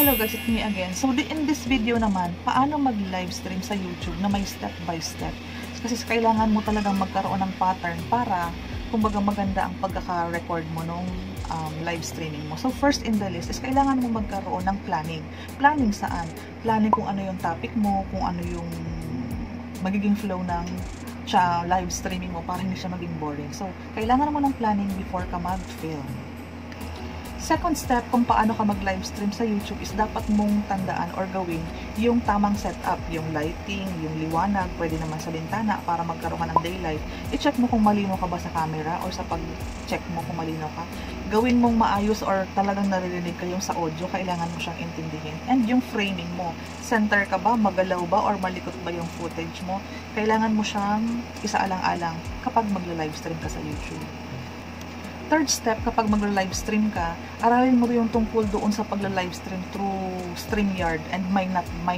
Hello guys, it's me again. So in this video naman, paano mag-livestream sa YouTube na may step by step. Kasi kailangan mo talagang magkaroon ng pattern para kumbaga maganda ang pagkaka-record mo nung live streaming mo. So first in the list is kailangan mo magkaroon ng planning. Planning saan? Planning kung ano yung topic mo, kung ano yung magiging flow ng live streaming mo para hindi siya maging boring. So kailangan mo ng planning before ka mag-film. Second step kung paano ka mag-livestream sa YouTube is dapat mong tandaan or gawin yung tamang setup, yung lighting, yung liwanag, pwede naman sa bintana para magkaroon ka ng daylight. I-check mo kung malinaw ka ba sa camera or sa pag-check mo kung malinaw ka. Gawin mong maayos or talagang naririnig ka yung sa audio, kailangan mo siyang intindihin. And yung framing mo, center ka ba, magalaw ba, or malikot ba yung footage mo, kailangan mo siyang isaalang-alang kapag magla-livestream ka sa YouTube. Third step, kapag magla-livestream ka, aralin mo yung tungkol doon sa pagla-livestream through StreamYard and My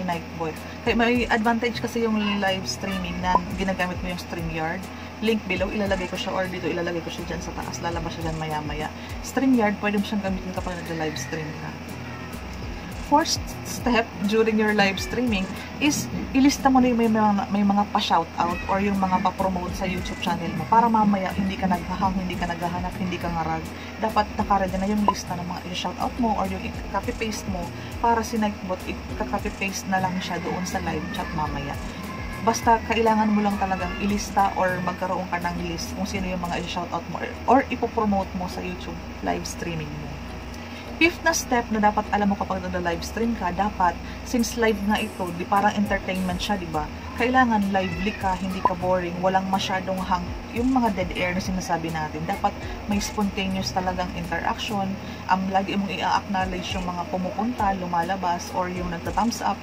Nightbot. Kaya may advantage kasi yung live streaming na ginagamit mo yung StreamYard. Link below, ilalagay ko siya or dito ilalagay ko siya dyan sa taas. Lalabas siya dyan maya-maya. StreamYard, pwede mo siyang gamitin kapag nagla-livestream ka. Fourth step during your live streaming is ilista mo na yung may mga pa-shoutout or yung mga pa-promote sa YouTube channel mo para mamaya hindi ka naghahang, hindi ka naghahanap, hindi ka ngarag. Dapat nakaredy na yung lista ng mga i-shoutout mo or yung i-copy-paste mo para si Nightbot i-copy-paste na lang siya doon sa live chat mamaya. Basta kailangan mo lang talagang ilista or magkaroon ka ng list kung sino yung mga i-shoutout mo or ipopromote mo sa YouTube live streaming mo. Fifth na step na dapat alam mo kapag nagla-livestream ka, dapat, since live na ito, di parang entertainment siya, di ba? Kailangan lively ka, hindi ka boring, walang masyadong yung mga dead air na sinasabi natin. Dapat may spontaneous talagang interaction, lagi mong i-acknowledge yung mga pumupunta, lumalabas, or yung nagta-thumbs up.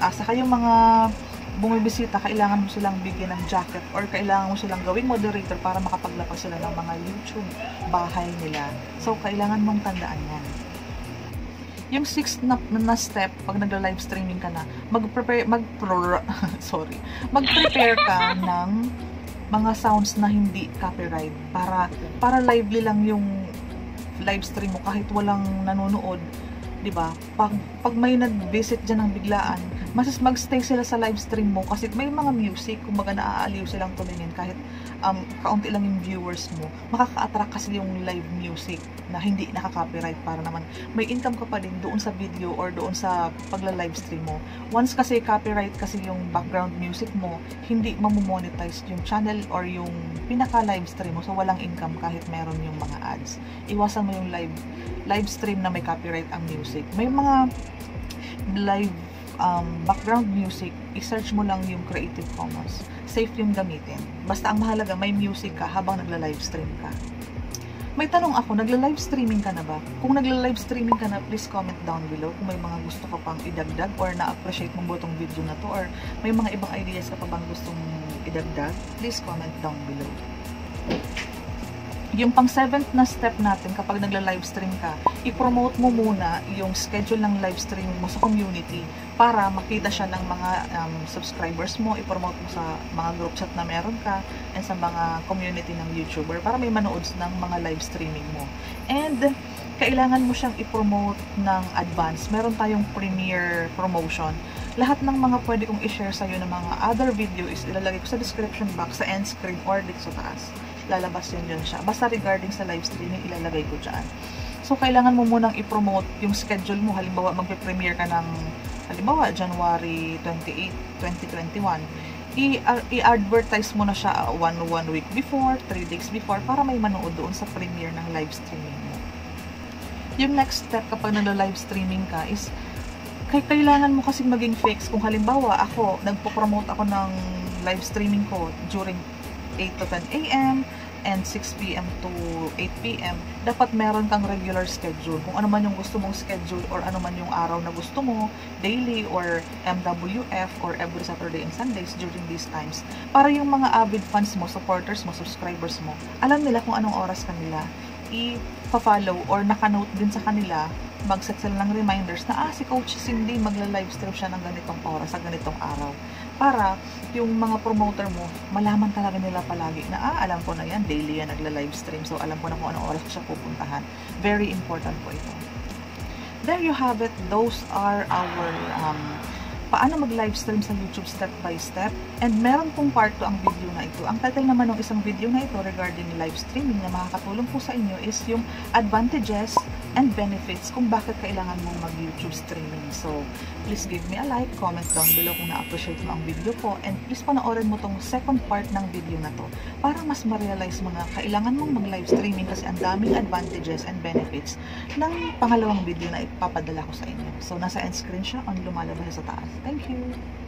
Saka yung mga bumibisita, kailangan mo silang bigyan ng jacket or kailangan mo silang gawing moderator para makapaglabas sila ng mga YouTube bahay nila. So, kailangan mong tandaan yan. Yung sixth na step, pag nagla-live streaming ka na, mag-prepare ka ng mga sounds na hindi copyright para lively lang yung live stream mo kahit walang nanonood. Diba? Pag may nag-visit dyan ng biglaan, mag-stay sila sa live stream mo kasi may mga music, kumbaga naaaliw silang tumingin kahit kaunti lang yung viewers mo, makaka-attract kasi yung live music na hindi nakaka-copyright para naman may income ka pa din doon sa video or doon sa pagla-live stream mo. Once kasi copyright kasi yung background music mo, hindi mamomonetize yung channel or yung pinaka-live stream mo, so walang income kahit meron yung mga ads. Iwasan mo yung live stream na may copyright ang music. May mga live background music, i-search mo lang yung Creative Commons. Safe yung gamitin. Basta ang mahalaga, may music ka habang nagla-live stream ka. May tanong ako, nagla-live streaming ka na ba? Kung nagla-live streaming ka na, please comment down below kung may mga gusto ka pang idagdag or na-appreciate mong butong video na to or may mga ibang ideas ka pa bang gustong idagdag, please comment down below. Yung pang 7th na step natin kapag nagla-livestream ka, i-promote mo muna yung schedule ng livestream mo sa community para makita siya ng mga subscribers mo, i-promote mo sa mga group chat na meron ka and sa mga community ng YouTuber para may manoods ng mga live streaming mo. And kailangan mo siyang i-promote ng advance. Meron tayong premiere promotion. Lahat ng mga pwede kong i-share sa'yo ng mga other video is ilalagay ko sa description box, sa end screen or dito sa taas. Lalabas yun siya. Basta regarding sa live streaming, ilalagay ko dyan. So, kailangan mo munang i-promote yung schedule mo. Halimbawa, magpe-premiere ka ng, January 28, 2021. I-advertise mo na siya one week before, 3 days before, para may manood doon sa premiere ng live streaming mo. Yung next step kapag nagla-live streaming ka is, kailangan mo kasing maging fix. Kung halimbawa, nagpo-promote ako ng live streaming ko during 8 to 10 a.m. and 6 p.m. to 8 p.m. Dapat meron kang regular schedule. Kung ano man yung gusto mong schedule or ano man yung araw na gusto mo, daily or MWF or every Saturday and Sundays during these times. Para yung mga avid fans mo, supporters mo, subscribers mo, alam nila kung anong oras kanila i-follow or nakanote din sa kanila, mag-set sila ng reminders na si Coach Cindy magla-livestream siya ng ganitong oras sa ganitong araw. Para yung mga promoter mo, malaman talaga nila palagi na alam ko na yan, daily yan nagla-livestream, so alam ko na kung anong oras siya pupuntahan. Very important po ito. there you have it. Those are our paano mag-live stream sa YouTube step by step. And meron pong part 2 ang video na ito. Ang title naman ng isang video na ito regarding live streaming na makakatulong po sa inyo is yung advantages and benefits kung bakit kailangan mong mag-YouTube streaming. So, please give me a like, comment down below kung na-appreciate mo ang video ko, and please panoorin mo tong second part ng video na to para mas ma-realize mo na kailangan mong mag-live streaming kasi ang daming advantages and benefits ng pangalawang video na ipapadala ko sa inyo. So, nasa end screen siya on lumalabas sa taas. Thank you!